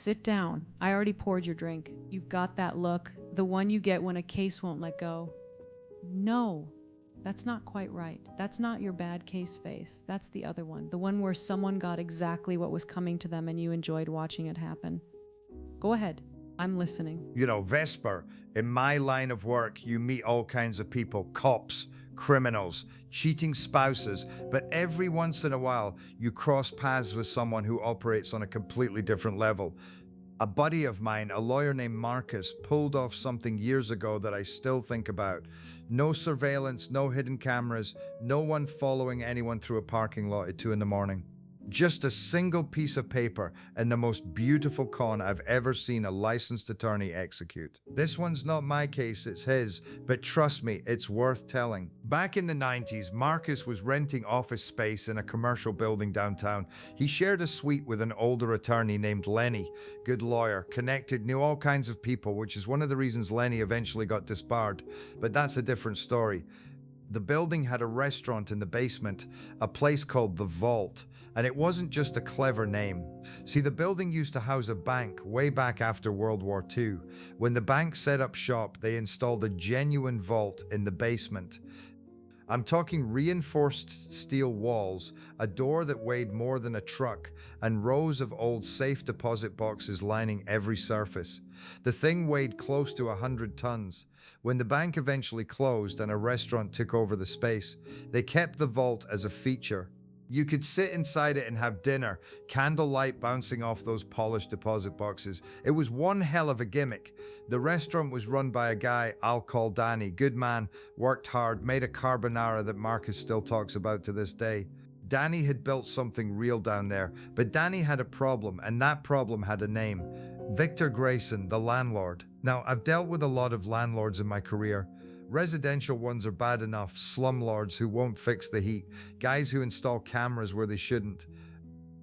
sit down. I already poured your drink. You've got that look, the one you get when a case won't let go. No, that's not quite right. That's not your bad case face. That's the other one. The one where someone got exactly what was coming to them and you enjoyed watching it happen. Go ahead. I'm listening. Vesper, in my line of work, you meet all kinds of people, cops, criminals, cheating spouses, but every once in a while, you cross paths with someone who operates on a completely different level. A buddy of mine, a lawyer named Marcus, pulled off something years ago that I still think about. No surveillance, no hidden cameras, no one following anyone through a parking lot at 2 in the morning. Just a single piece of paper and the most beautiful con I've ever seen a licensed attorney execute. This one's not my case, it's his, but trust me, it's worth telling. Back in the 90s, Marcus was renting office space in a commercial building downtown. He shared a suite with an older attorney named Lenny. Good lawyer, connected, knew all kinds of people, which is one of the reasons Lenny eventually got disbarred. But that's a different story. The building had a restaurant in the basement, a place called The Vault, and it wasn't just a clever name. See, the building used to house a bank way back after World War II. When the bank set up shop, they installed a genuine vault in the basement. I'm talking reinforced steel walls, a door that weighed more than a truck, and rows of old safe deposit boxes lining every surface. The thing weighed close to 100 tons. When the bank eventually closed and a restaurant took over the space, they kept the vault as a feature. You could sit inside it and have dinner, candlelight bouncing off those polished deposit boxes. It was one hell of a gimmick. The restaurant was run by a guy I'll call Danny. Good man, worked hard, made a carbonara that Marcus still talks about to this day. Danny had built something real down there, but Danny had a problem, and that problem had a name. Victor Grayson, the landlord. Now, I've dealt with a lot of landlords in my career. Residential ones are bad enough, slumlords who won't fix the heat, guys who install cameras where they shouldn't.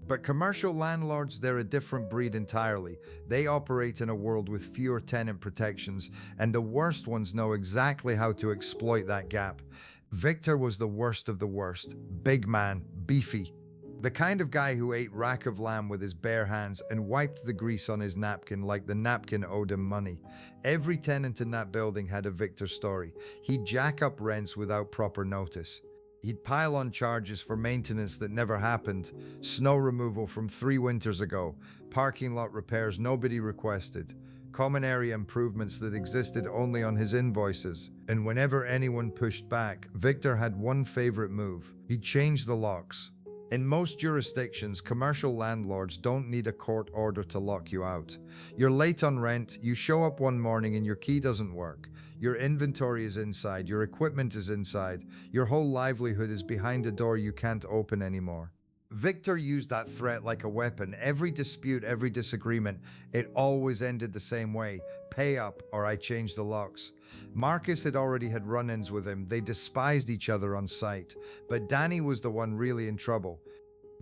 But commercial landlords, they're a different breed entirely. They operate in a world with fewer tenant protections, and the worst ones know exactly how to exploit that gap. Victor was the worst of the worst. Big man, beefy. The kind of guy who ate rack of lamb with his bare hands and wiped the grease on his napkin like the napkin owed him money. Every tenant in that building had a Victor story. He'd jack up rents without proper notice. He'd pile on charges for maintenance that never happened, snow removal from 3 winters ago, parking lot repairs nobody requested, common area improvements that existed only on his invoices. And whenever anyone pushed back, Victor had one favorite move. He'd change the locks. In most jurisdictions, commercial landlords don't need a court order to lock you out. You're late on rent, you show up one morning and your key doesn't work. Your inventory is inside, your equipment is inside, your whole livelihood is behind a door you can't open anymore. Victor used that threat like a weapon. Every dispute, every disagreement, it always ended the same way. Pay up or I change the locks. Marcus had already had run-ins with him. They despised each other on sight. But Danny was the one really in trouble.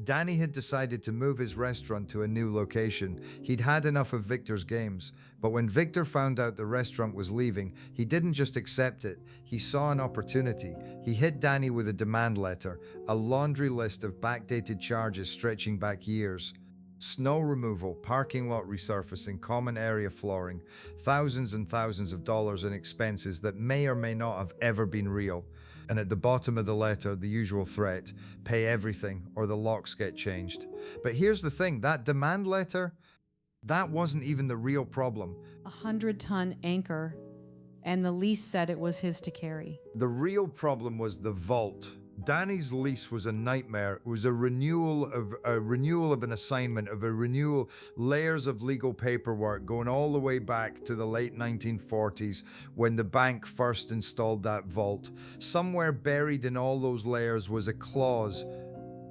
Danny had decided to move his restaurant to a new location. He'd had enough of Victor's games. But when Victor found out the restaurant was leaving, he didn't just accept it. He saw an opportunity. He hit Danny with a demand letter, a laundry list of backdated charges stretching back years. Snow removal, parking lot resurfacing, common area flooring, thousands and thousands of dollars in expenses that may or may not have ever been real. And at the bottom of the letter, the usual threat, pay everything or the locks get changed. But here's the thing, that demand letter, that wasn't even the real problem. 100-ton anchor, and the lease said it was his to carry. The real problem was the vault. Danny's lease was a nightmare. It was a renewal of an assignment, layers of legal paperwork going all the way back to the late 1940s when the bank first installed that vault. Somewhere buried in all those layers was a clause,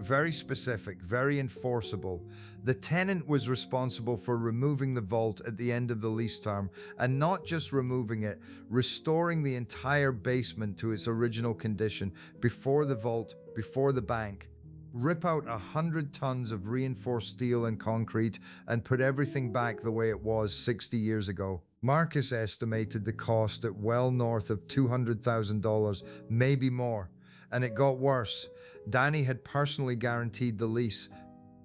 very specific, very enforceable. The tenant was responsible for removing the vault at the end of the lease term, and not just removing it, restoring the entire basement to its original condition before the vault, before the bank. Rip out 100 tons of reinforced steel and concrete and put everything back the way it was 60 years ago. Marcus estimated the cost at well north of $200,000, maybe more. And it got worse. Danny had personally guaranteed the lease.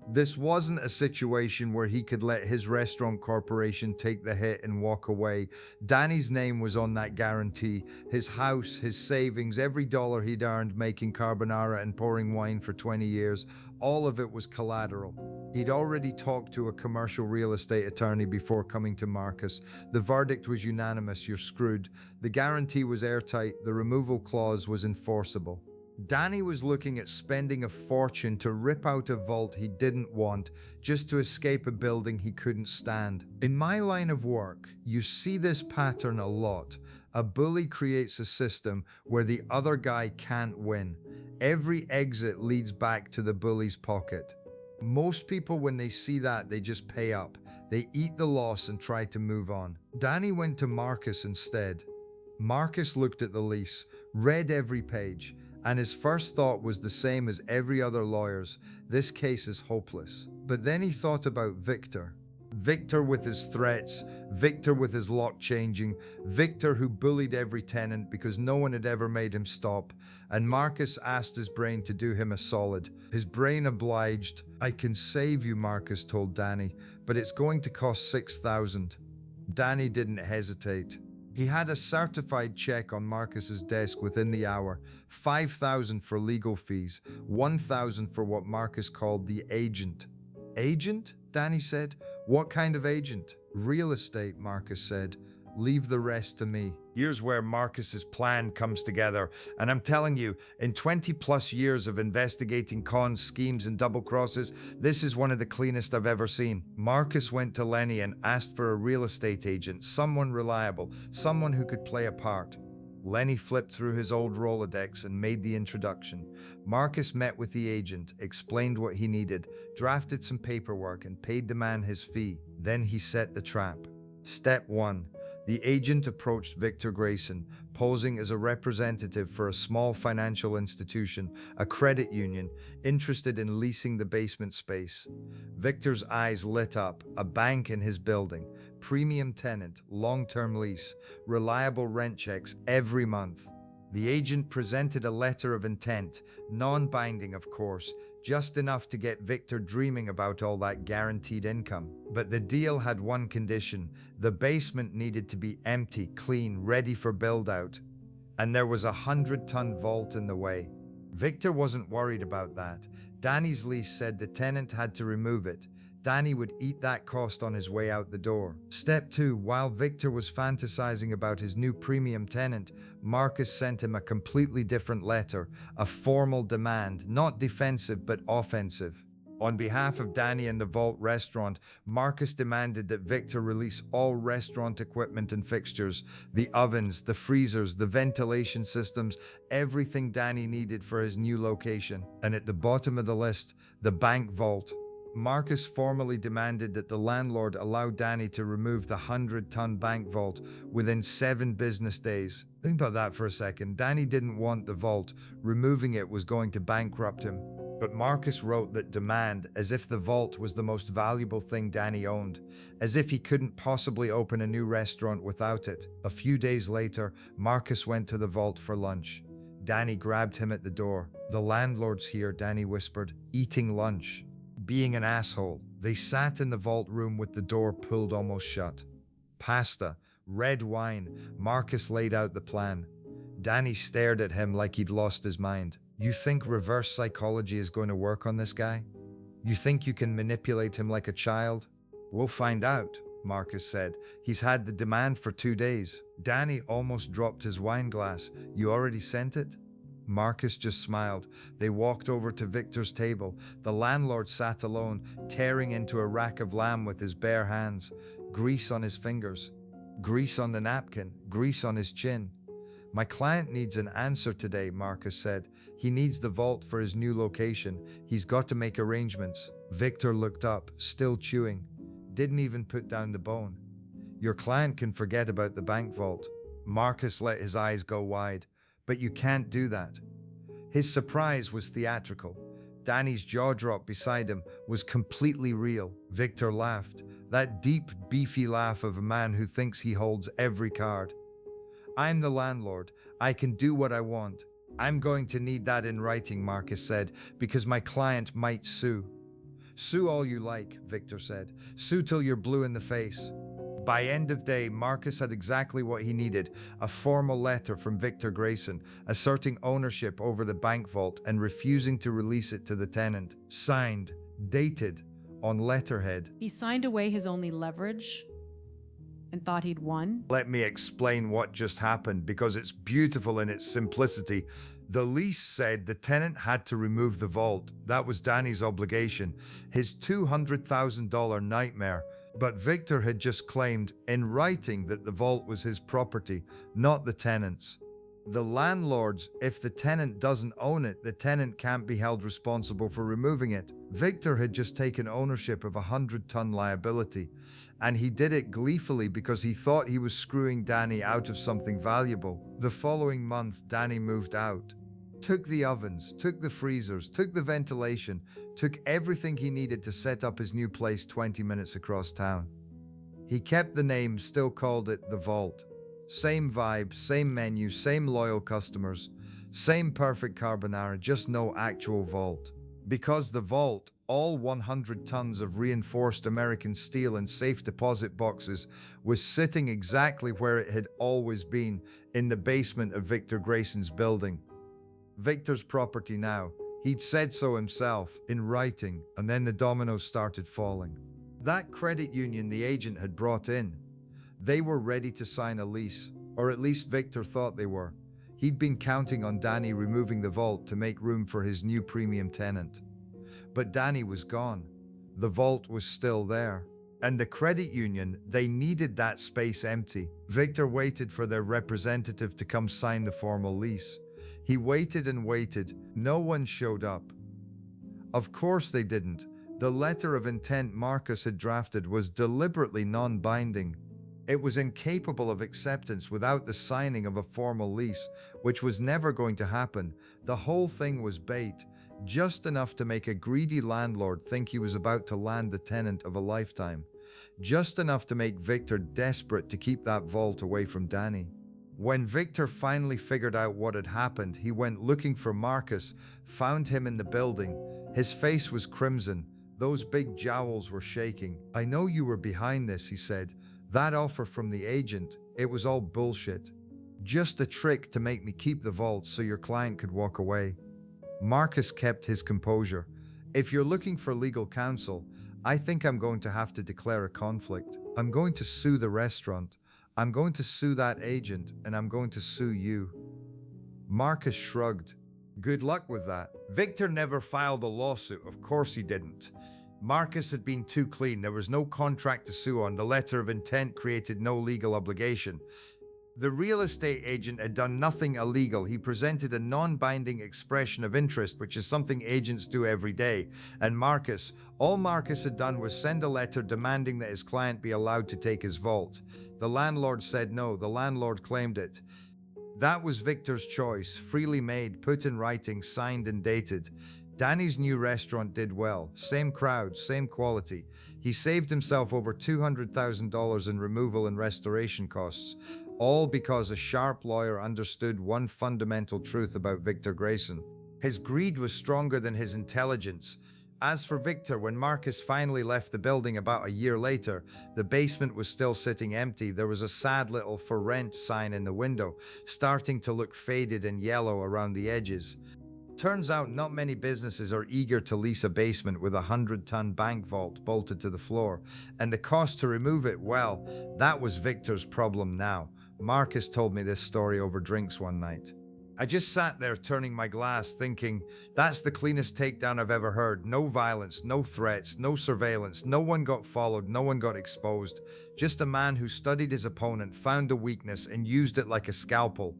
This wasn't a situation where he could let his restaurant corporation take the hit and walk away. Danny's name was on that guarantee. His house, his savings, every dollar he'd earned making carbonara and pouring wine for 20 years, all of it was collateral. He'd already talked to a commercial real estate attorney before coming to Marcus. The verdict was unanimous: you're screwed. The guarantee was airtight, the removal clause was enforceable. Danny was looking at spending a fortune to rip out a vault he didn't want just to escape a building he couldn't stand. In my line of work, you see this pattern a lot. A bully creates a system where the other guy can't win. Every exit leads back to the bully's pocket. Most people, when they see that, they just pay up. They eat the loss and try to move on. Danny went to Marcus instead. Marcus looked at the lease, read every page, and his first thought was the same as every other lawyer's: this case is hopeless. But then he thought about Victor. Victor with his threats, Victor with his lock changing, Victor who bullied every tenant because no one had ever made him stop. And Marcus asked his brain to do him a solid. His brain obliged. "I can save you," Marcus told Danny, "but it's going to cost $6,000. Danny didn't hesitate. He had a certified check on Marcus's desk within the hour: $5,000 for legal fees, $1,000 for what Marcus called the agent. Agent? Danny said. What kind of agent? Real estate, Marcus said. Leave the rest to me. Here's where Marcus's plan comes together. And I'm telling you, in 20 plus years of investigating cons, schemes, and double crosses, this is one of the cleanest I've ever seen. Marcus went to Lenny and asked for a real estate agent, someone reliable, someone who could play a part. Lenny flipped through his old Rolodex and made the introduction. Marcus met with the agent, explained what he needed, drafted some paperwork, and paid the man his fee. Then he set the trap. Step 1. The agent approached Victor Grayson, posing as a representative for a small financial institution, a credit union, interested in leasing the basement space. Victor's eyes lit up. A bank in his building, premium tenant, long-term lease, reliable rent checks every month. The agent presented a letter of intent, non-binding of course, just enough to get Victor dreaming about all that guaranteed income. But the deal had one condition: the basement needed to be empty, clean, ready for build-out. And there was a 100-ton vault in the way. Victor wasn't worried about that. Danny's lease said the tenant had to remove it. Danny would eat that cost on his way out the door. Step 2. While Victor was fantasizing about his new premium tenant, Marcus sent him a completely different letter, a formal demand, not defensive but offensive. On behalf of Danny and the Vault restaurant, Marcus demanded that Victor release all restaurant equipment and fixtures, the ovens, the freezers, the ventilation systems, everything Danny needed for his new location. And at the bottom of the list, the bank vault. Marcus formally demanded that the landlord allow Danny to remove the 100-ton bank vault within 7 business days. Think about that for a second. Danny didn't want the vault. Removing it was going to bankrupt him. But Marcus wrote that demand as if the vault was the most valuable thing Danny owned, as if he couldn't possibly open a new restaurant without it. A few days later, Marcus went to the vault for lunch. Danny grabbed him at the door. "The landlord's here," Danny whispered. "Eating lunch." Being an asshole, they sat in the vault room with the door pulled almost shut. Pasta, red wine. Marcus laid out the plan. Danny stared at him like he'd lost his mind. "You think reverse psychology is going to work on this guy? You think you can manipulate him like a child?" "We'll find out," Marcus said. "He's had the demand for 2 days." Danny almost dropped his wine glass. "You already sent it?" Marcus just smiled. They walked over to Victor's table. The landlord sat alone, tearing into a rack of lamb with his bare hands. Grease on his fingers. Grease on the napkin. Grease on his chin. "My client needs an answer today," Marcus said. "He needs the vault for his new location. He's got to make arrangements." Victor looked up, still chewing. Didn't even put down the bone. "Your client can forget about the bank vault." Marcus let his eyes go wide. "But you can't do that." His surprise was theatrical. Danny's jaw drop beside him was completely real. Victor laughed, that deep, beefy laugh of a man who thinks he holds every card. "I'm the landlord. I can do what I want." "I'm going to need that in writing," Marcus said, "because my client might sue." Sue all you like, Victor said. Sue till you're blue in the face. By end of day, Marcus had exactly what he needed, a formal letter from Victor Grayson, asserting ownership over the bank vault and refusing to release it to the tenant. Signed, dated, on letterhead. He signed away his only leverage and thought he'd won. Let me explain what just happened because it's beautiful in its simplicity. The lease said the tenant had to remove the vault. That was Danny's obligation, his $200,000 nightmare. But Victor had just claimed in writing that the vault was his property, not the tenant's. The landlord's, if the tenant doesn't own it, the tenant can't be held responsible for removing it. Victor had just taken ownership of a 100-ton liability, and he did it gleefully because he thought he was screwing Danny out of something valuable. The following month, Danny moved out. Took the ovens, took the freezers, took the ventilation, took everything he needed to set up his new place 20 minutes across town. He kept the name, still called it The Vault. Same vibe, same menu, same loyal customers, same perfect carbonara, just no actual vault. Because the vault, all 100 tons of reinforced American steel and safe deposit boxes, was sitting exactly where it had always been, in the basement of Victor Grayson's building. Victor's property now. He'd said so himself, in writing, and then the dominoes started falling. That credit union the agent had brought in, they were ready to sign a lease, or at least Victor thought they were. He'd been counting on Danny removing the vault to make room for his new premium tenant. But Danny was gone. The vault was still there. And the credit union, they needed that space empty. Victor waited for their representative to come sign the formal lease. He waited and waited. No one showed up. Of course they didn't. The letter of intent Marcus had drafted was deliberately non-binding. It was incapable of acceptance without the signing of a formal lease, which was never going to happen. The whole thing was bait, just enough to make a greedy landlord think he was about to land the tenant of a lifetime. Just enough to make Victor desperate to keep that vault away from Danny. When Victor finally figured out what had happened, he went looking for Marcus, found him in the building. His face was crimson. Those big jowls were shaking. "I know you were behind this," he said. "That offer from the agent, it was all bullshit. Just a trick to make me keep the vault so your client could walk away." Marcus kept his composure. "If you're looking for legal counsel, I think I'm going to have to declare a conflict. I'm going to sue the restaurant. I'm going to sue that agent, and I'm going to sue you." Marcus shrugged. "Good luck with that." Victor never filed a lawsuit. Of course he didn't. Marcus had been too clean. There was no contract to sue on. The letter of intent created no legal obligation. The real estate agent had done nothing illegal. He presented a non-binding expression of interest, which is something agents do every day. And all Marcus had done was send a letter demanding that his client be allowed to take his vault. The landlord said no. The landlord claimed it. That was Victor's choice, freely made, put in writing, signed and dated. Danny's new restaurant did well. Same crowd, same quality. He saved himself over $200,000 in removal and restoration costs, all because a sharp lawyer understood one fundamental truth about Victor Grayson. His greed was stronger than his intelligence. As for Victor, when Marcus finally left the building about a year later, the basement was still sitting empty. There was a sad little "for rent" sign in the window, starting to look faded and yellow around the edges. Turns out not many businesses are eager to lease a basement with a 100-ton bank vault bolted to the floor, and the cost to remove it, well, that was Victor's problem now. Marcus told me this story over drinks one night. I just sat there turning my glass thinking, that's the cleanest takedown I've ever heard. No violence, no threats, no surveillance, no one got followed, no one got exposed. Just a man who studied his opponent, found a weakness, and used it like a scalpel.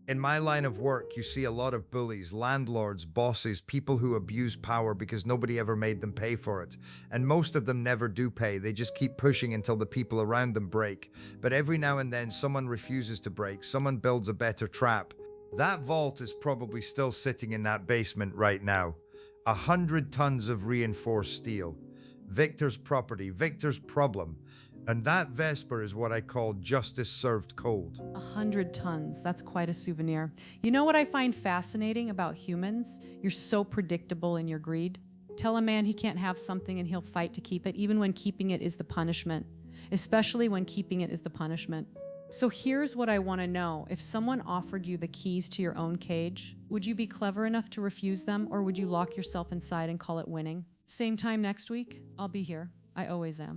In my line of work, you see a lot of bullies, landlords, bosses, people who abuse power because nobody ever made them pay for it. And most of them never do pay. They just keep pushing until the people around them break. But every now and then, someone refuses to break. Someone builds a better trap. That vault is probably still sitting in that basement right now. 100 tons of reinforced steel. Victor's property, Victor's problem. And that Vesper is what I call justice served cold. 100 tons. That's quite a souvenir. You know what I find fascinating about humans? You're so predictable in your greed. Tell a man he can't have something and he'll fight to keep it, even when keeping it is the punishment, especially when keeping it is the punishment. So here's what I want to know. If someone offered you the keys to your own cage, would you be clever enough to refuse them, or would you lock yourself inside and call it winning? Same time next week, I'll be here. I always am.